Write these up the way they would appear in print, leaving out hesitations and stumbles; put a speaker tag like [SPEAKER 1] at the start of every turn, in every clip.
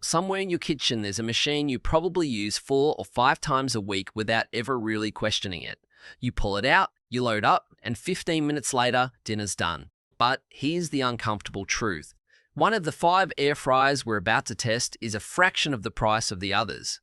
[SPEAKER 1] Somewhere in your kitchen, there's a machine you probably use 4 or 5 times a week without ever really questioning it. You pull it out, you load up, and 15 minutes later, dinner's done. But here's the uncomfortable truth. One of the 5 air fryers we're about to test is a fraction of the price of the others.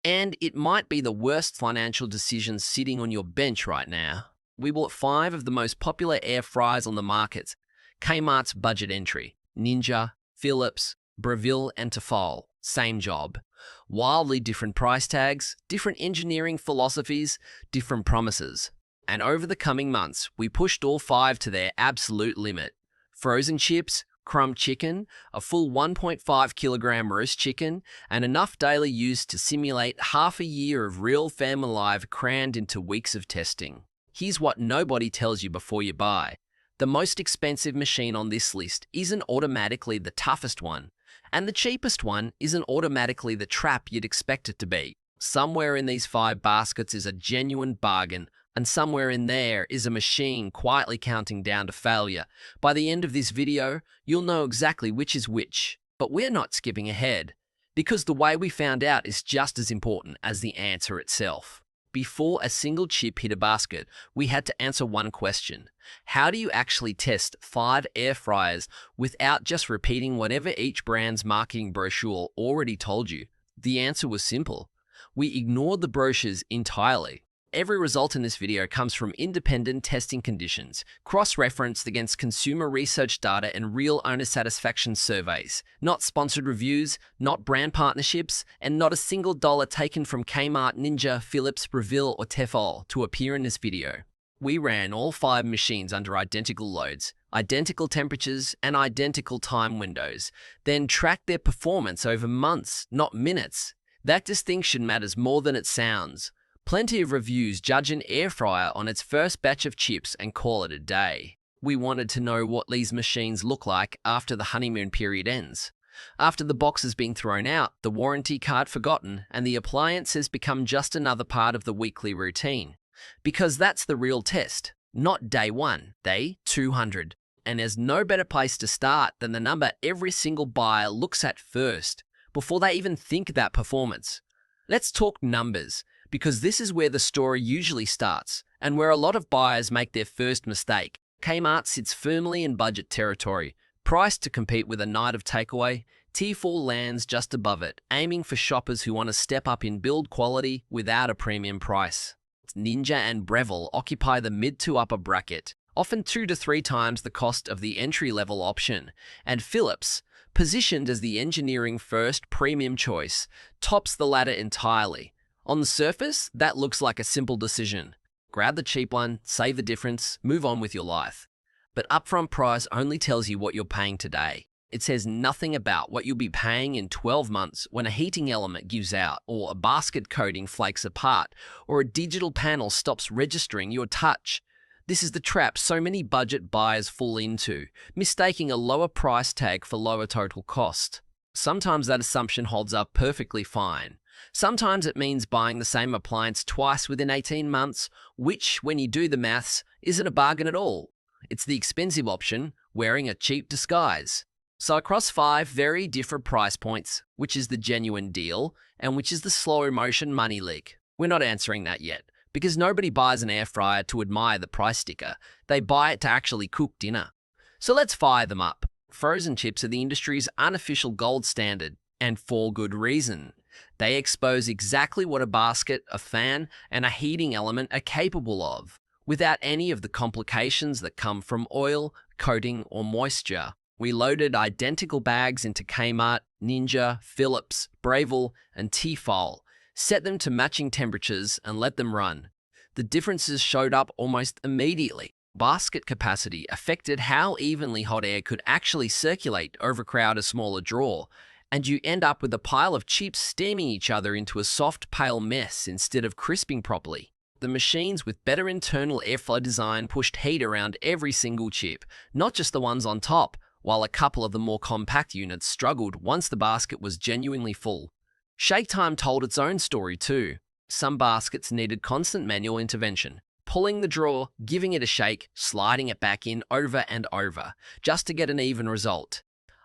[SPEAKER 1] And it might be the worst financial decision sitting on your bench right now. We bought 5 of the most popular air fryers on the market. Kmart's budget entry, Ninja, Philips, Breville and Tefal, same job. Wildly different price tags, different engineering philosophies, different promises. And over the coming months, we pushed all 5 to their absolute limit. Frozen chips, crumbed chicken, a full 1.5 kilogram roast chicken, and enough daily use to simulate half a year of real family life crammed into weeks of testing. Here's what nobody tells you before you buy. The most expensive machine on this list isn't automatically the toughest one, and the cheapest one isn't automatically the trap you'd expect it to be. Somewhere in these 5 baskets is a genuine bargain, and somewhere in there is a machine quietly counting down to failure. By the end of this video, you'll know exactly which is which. But we're not skipping ahead, because the way we found out is just as important as the answer itself. Before a single chip hit a basket, we had to answer one question. How do you actually test 5 air fryers without just repeating whatever each brand's marketing brochure already told you? The answer was simple. We ignored the brochures entirely. Every result in this video comes from independent testing conditions, cross-referenced against consumer research data and real owner satisfaction surveys, not sponsored reviews, not brand partnerships, and not a single dollar taken from Kmart, Ninja, Philips, Breville, or Tefal to appear in this video. We ran all 5 machines under identical loads, identical temperatures, and identical time windows, then tracked their performance over months, not minutes. That distinction matters more than it sounds. Plenty of reviews judge an air fryer on its first batch of chips and call it a day. We wanted to know what these machines look like after the honeymoon period ends. After the box has been thrown out, the warranty card forgotten, and the appliance has become just another part of the weekly routine. Because that's the real test, not day 1, day 200. And there's no better place to start than the number every single buyer looks at first, before they even think about performance. Let's talk numbers, because this is where the story usually starts, and where a lot of buyers make their first mistake. Kmart sits firmly in budget territory, priced to compete with a night of takeaway. Tefal lands just above it, aiming for shoppers who want to step up in build quality without a premium price. Ninja and Breville occupy the mid to upper bracket, often 2 to 3 times the cost of the entry-level option, and Philips, positioned as the engineering-first premium choice, tops the ladder entirely. On the surface, that looks like a simple decision. Grab the cheap one, save the difference, move on with your life. But upfront price only tells you what you're paying today. It says nothing about what you'll be paying in 12 months when a heating element gives out, or a basket coating flakes apart, or a digital panel stops registering your touch. This is the trap so many budget buyers fall into, mistaking a lower price tag for lower total cost. Sometimes that assumption holds up perfectly fine. Sometimes it means buying the same appliance twice within 18 months, which, when you do the maths, isn't a bargain at all. It's the expensive option, wearing a cheap disguise. So across 5 very different price points, which is the genuine deal, and which is the slow motion money leak? We're not answering that yet, because nobody buys an air fryer to admire the price sticker. They buy it to actually cook dinner. So let's fire them up. Frozen chips are the industry's unofficial gold standard, and for good reason. They expose exactly what a basket, a fan, and a heating element are capable of, without any of the complications that come from oil, coating, or moisture. We loaded identical bags into Kmart, Ninja, Philips, Breville, and Tefal, set them to matching temperatures, and let them run. The differences showed up almost immediately. Basket capacity affected how evenly hot air could actually circulate, overcrowd a smaller drawer, and you end up with a pile of chips steaming each other into a soft, pale mess instead of crisping properly. The machines with better internal airflow design pushed heat around every single chip, not just the ones on top, while a couple of the more compact units struggled once the basket was genuinely full. Shake time told its own story too. Some baskets needed constant manual intervention, pulling the drawer, giving it a shake, sliding it back in over and over, just to get an even result.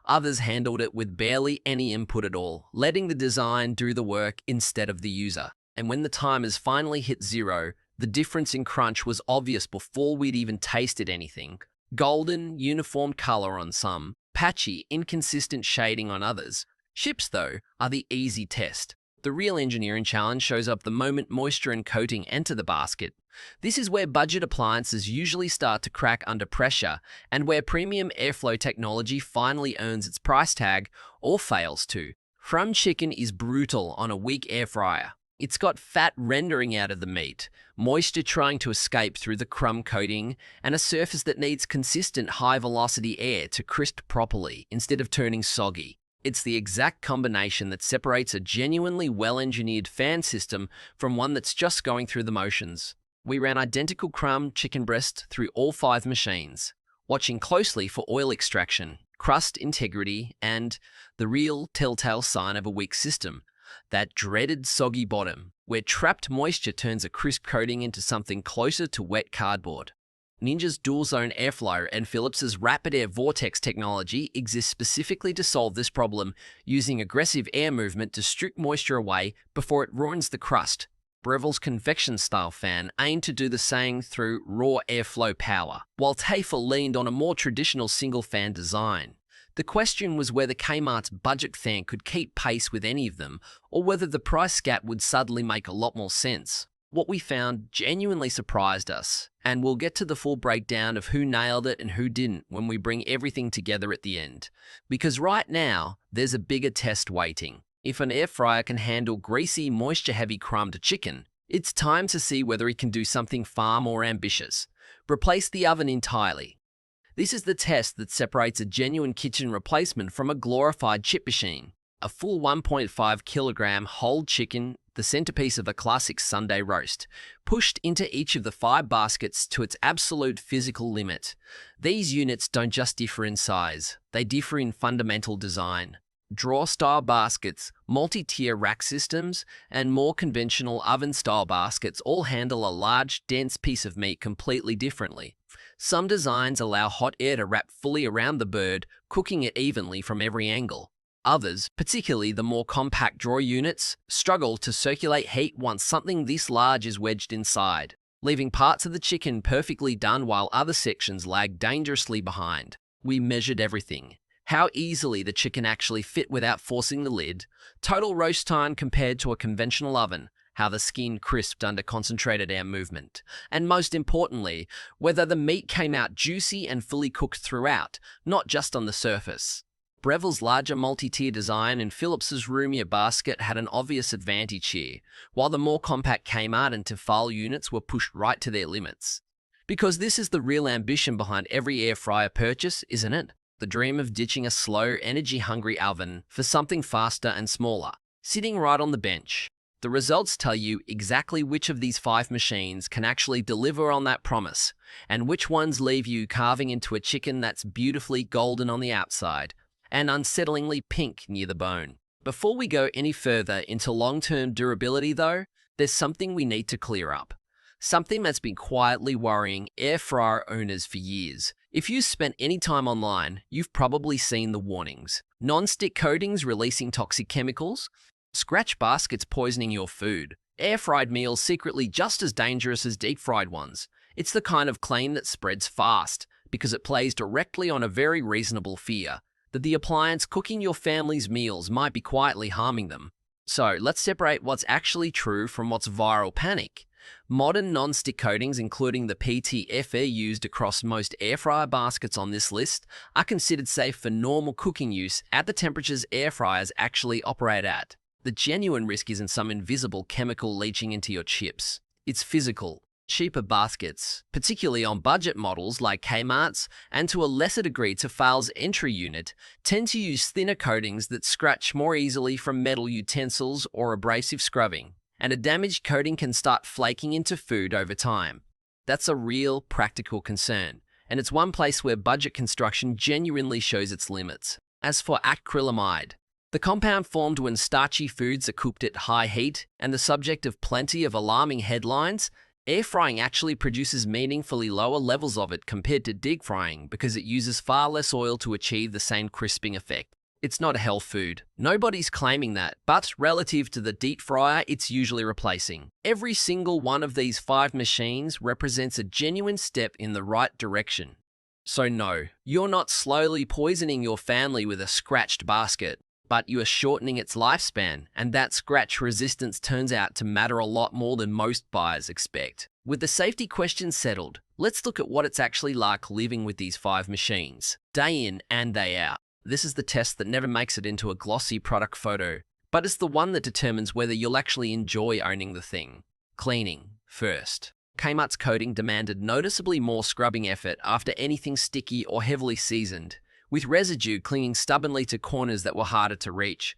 [SPEAKER 1] Others handled it with barely any input at all, letting the design do the work instead of the user. And when the timers finally hit 0, the difference in crunch was obvious before we'd even tasted anything. Golden, uniform color on some, patchy, inconsistent shading on others. Chips, though, are the easy test. The real engineering challenge shows up the moment moisture and coating enter the basket. This is where budget appliances usually start to crack under pressure, and where premium airflow technology finally earns its price tag, or fails to. Crumb chicken is brutal on a weak air fryer. It's got fat rendering out of the meat, moisture trying to escape through the crumb coating, and a surface that needs consistent high-velocity air to crisp properly instead of turning soggy. It's the exact combination that separates a genuinely well-engineered fan system from one that's just going through the motions. We ran identical crumb chicken breast through all 5 machines, watching closely for oil extraction, crust integrity, and the real telltale sign of a weak system, that dreaded soggy bottom, where trapped moisture turns a crisp coating into something closer to wet cardboard. Ninja's dual-zone airflow and Philips's rapid air vortex technology exist specifically to solve this problem, using aggressive air movement to strip moisture away before it ruins the crust. Breville's convection-style fan aimed to do the same through raw airflow power, while Tefal leaned on a more traditional single-fan design. The question was whether Kmart's budget fan could keep pace with any of them, or whether the price gap would suddenly make a lot more sense. What we found genuinely surprised us, and we'll get to the full breakdown of who nailed it and who didn't when we bring everything together at the end. Because right now, there's a bigger test waiting. If an air fryer can handle greasy, moisture-heavy crumbed chicken, it's time to see whether it can do something far more ambitious. Replace the oven entirely. This is the test that separates a genuine kitchen replacement from a glorified chip machine. A full 1.5 kilogram whole chicken, the centerpiece of a classic Sunday roast, pushed into each of the 5 baskets to its absolute physical limit. These units don't just differ in size, they differ in fundamental design. Drawer-style baskets, multi-tier rack systems, and more conventional oven-style baskets all handle a large, dense piece of meat completely differently. Some designs allow hot air to wrap fully around the bird, cooking it evenly from every angle. Others, particularly the more compact drawer units, struggle to circulate heat once something this large is wedged inside, leaving parts of the chicken perfectly done while other sections lag dangerously behind. We measured everything. How easily the chicken actually fit without forcing the lid, total roast time compared to a conventional oven, how the skin crisped under concentrated air movement, and most importantly, whether the meat came out juicy and fully cooked throughout, not just on the surface. Breville's larger multi-tier design and Philips's roomier basket had an obvious advantage here, while the more compact Kmart and Tefal units were pushed right to their limits. Because this is the real ambition behind every air fryer purchase, isn't it? The dream of ditching a slow, energy-hungry oven for something faster and smaller, sitting right on the bench. The results tell you exactly which of these 5 machines can actually deliver on that promise, and which ones leave you carving into a chicken that's beautifully golden on the outside and unsettlingly pink near the bone. Before we go any further into long-term durability though, there's something we need to clear up. Something that's been quietly worrying air fryer owners for years. If you've spent any time online, you've probably seen the warnings. Non-stick coatings releasing toxic chemicals, scratch baskets poisoning your food, air-fried meals secretly just as dangerous as deep-fried ones. It's the kind of claim that spreads fast because it plays directly on a very reasonable fear that the appliance cooking your family's meals might be quietly harming them. So let's separate what's actually true from what's viral panic. Modern non-stick coatings, including the PTFE used across most air fryer baskets on this list, are considered safe for normal cooking use at the temperatures air fryers actually operate at. The genuine risk isn't some invisible chemical leaching into your chips. It's physical. Cheaper baskets, particularly on budget models like Kmart's, and to a lesser degree Tefal's entry unit, tend to use thinner coatings that scratch more easily from metal utensils or abrasive scrubbing, and a damaged coating can start flaking into food over time. That's a real practical concern, and it's one place where budget construction genuinely shows its limits. As for acrylamide, the compound formed when starchy foods are cooked at high heat and the subject of plenty of alarming headlines, Air frying actually produces meaningfully lower levels of it compared to deep frying because it uses far less oil to achieve the same crisping effect. It's not a health food. Nobody's claiming that, but relative to the deep fryer, it's usually replacing. Every single one of these 5 machines represents a genuine step in the right direction. So no, you're not slowly poisoning your family with a scratched basket, but you are shortening its lifespan, and that scratch resistance turns out to matter a lot more than most buyers expect. With the safety question settled, let's look at what it's actually like living with these 5 machines, day in and day out. This is the test that never makes it into a glossy product photo, but it's the one that determines whether you'll actually enjoy owning the thing. Cleaning, first. Kmart's coating demanded noticeably more scrubbing effort after anything sticky or heavily seasoned, with residue clinging stubbornly to corners that were harder to reach.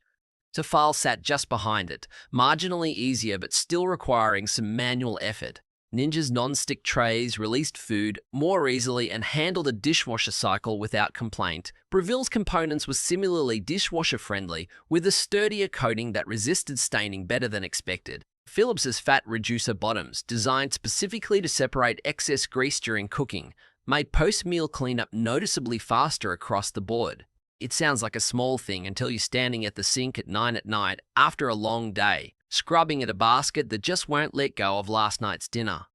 [SPEAKER 1] Tefal sat just behind it, marginally easier but still requiring some manual effort. Ninja's non-stick trays released food more easily and handled a dishwasher cycle without complaint. Breville's components were similarly dishwasher-friendly, with a sturdier coating that resisted staining better than expected. Philips's fat reducer bottoms, designed specifically to separate excess grease during cooking, made post-meal cleanup noticeably faster across the board. It sounds like a small thing until you're standing at the sink at 9 at night after a long day, scrubbing at a basket that just won't let go of last night's dinner.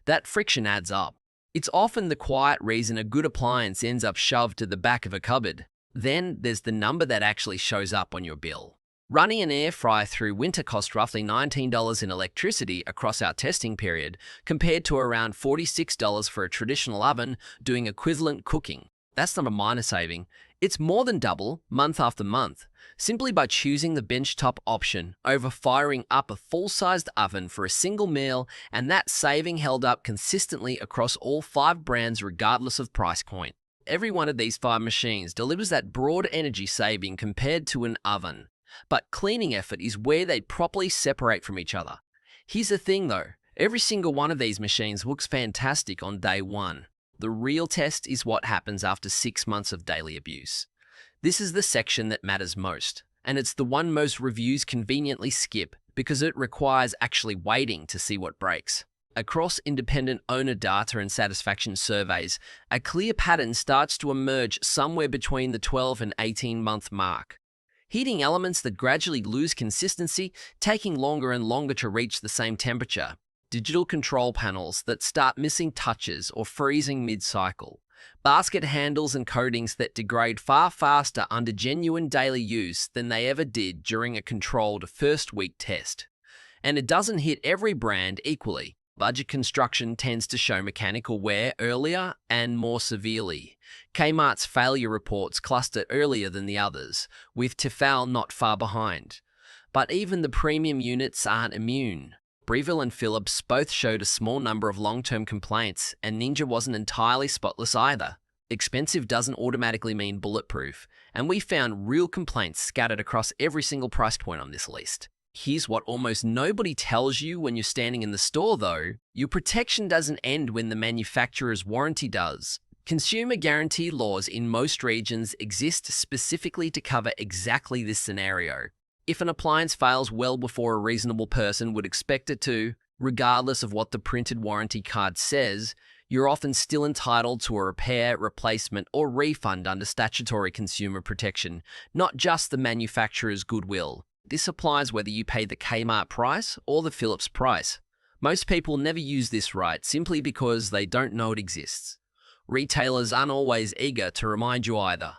[SPEAKER 1] That friction adds up. It's often the quiet reason a good appliance ends up shoved to the back of a cupboard. Then there's the number that actually shows up on your bill. Running an air fryer through winter cost roughly $19 in electricity across our testing period, compared to around $46 for a traditional oven doing equivalent cooking. That's not a minor saving. It's more than double, month after month, simply by choosing the benchtop option over firing up a full-sized oven for a single meal, and that saving held up consistently across all 5 brands regardless of price point. Every one of these 5 machines delivers that broad energy saving compared to an oven. But cleaning effort is where they properly separate from each other. Here's the thing though, every single one of these machines looks fantastic on day 1. The real test is what happens after 6 months of daily abuse. This is the section that matters most, and it's the one most reviews conveniently skip because it requires actually waiting to see what breaks. Across independent owner data and satisfaction surveys, a clear pattern starts to emerge somewhere between the 12 and 18-month mark. Heating elements that gradually lose consistency, taking longer and longer to reach the same temperature. Digital control panels that start missing touches or freezing mid-cycle. Basket handles and coatings that degrade far faster under genuine daily use than they ever did during a controlled first-week test. And it doesn't hit every brand equally. Budget construction tends to show mechanical wear earlier and more severely. Kmart's failure reports cluster earlier than the others, with Tefal not far behind. But even the premium units aren't immune. Breville and Philips both showed a small number of long-term complaints, and Ninja wasn't entirely spotless either. Expensive doesn't automatically mean bulletproof, and we found real complaints scattered across every single price point on this list. Here's what almost nobody tells you when you're standing in the store though. Your protection doesn't end when the manufacturer's warranty does. Consumer guarantee laws in most regions exist specifically to cover exactly this scenario. If an appliance fails well before a reasonable person would expect it to, regardless of what the printed warranty card says, you're often still entitled to a repair, replacement, or refund under statutory consumer protection, not just the manufacturer's goodwill. This applies whether you pay the Kmart price or the Philips price. Most people never use this right simply because they don't know it exists. Retailers aren't always eager to remind you either.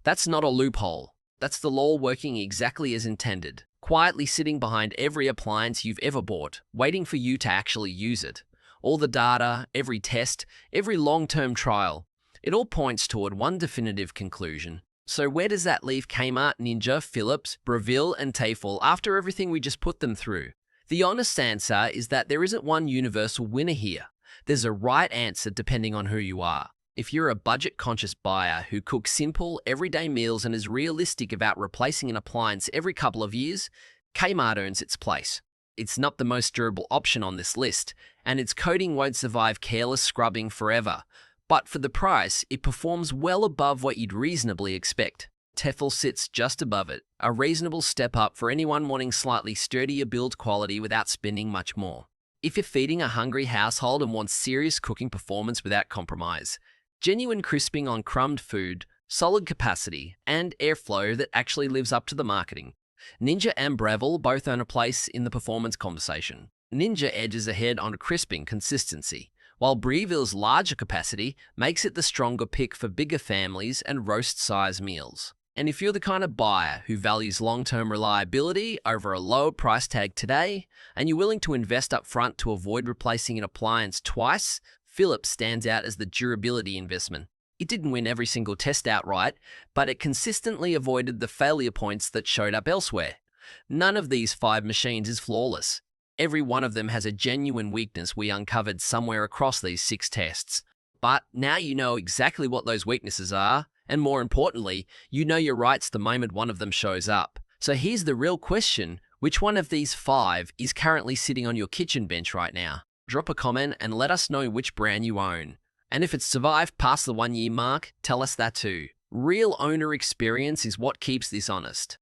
[SPEAKER 1] That's not a loophole. That's the law working exactly as intended, quietly sitting behind every appliance you've ever bought, waiting for you to actually use it. All the data, every test, every long-term trial, it all points toward one definitive conclusion. So where does that leave Kmart, Ninja, Philips, Breville, and Tefal after everything we just put them through? The honest answer is that there isn't one universal winner here. There's a right answer depending on who you are. If you're a budget-conscious buyer who cooks simple, everyday meals and is realistic about replacing an appliance every couple of years, Kmart earns its place. It's not the most durable option on this list, and its coating won't survive careless scrubbing forever. But for the price, it performs well above what you'd reasonably expect. Tefal sits just above it, a reasonable step up for anyone wanting slightly sturdier build quality without spending much more. If you're feeding a hungry household and want serious cooking performance without compromise, genuine crisping on crumbed food, solid capacity, and airflow that actually lives up to the marketing, Ninja and Breville both earn a place in the performance conversation. Ninja edges ahead on crisping consistency, while Breville's larger capacity makes it the stronger pick for bigger families and roast-size meals. And if you're the kind of buyer who values long-term reliability over a lower price tag today, and you're willing to invest up front to avoid replacing an appliance twice, Philips stands out as the durability investment. It didn't win every single test outright, but it consistently avoided the failure points that showed up elsewhere. None of these 5 machines is flawless. Every one of them has a genuine weakness we uncovered somewhere across these 6 tests. But now you know exactly what those weaknesses are, and more importantly, you know your rights the moment one of them shows up. So here's the real question: which one of these 5 is currently sitting on your kitchen bench right now? Drop a comment and let us know which brand you own. And if it's survived past the 1-year mark, tell us that too. Real owner experience is what keeps this honest.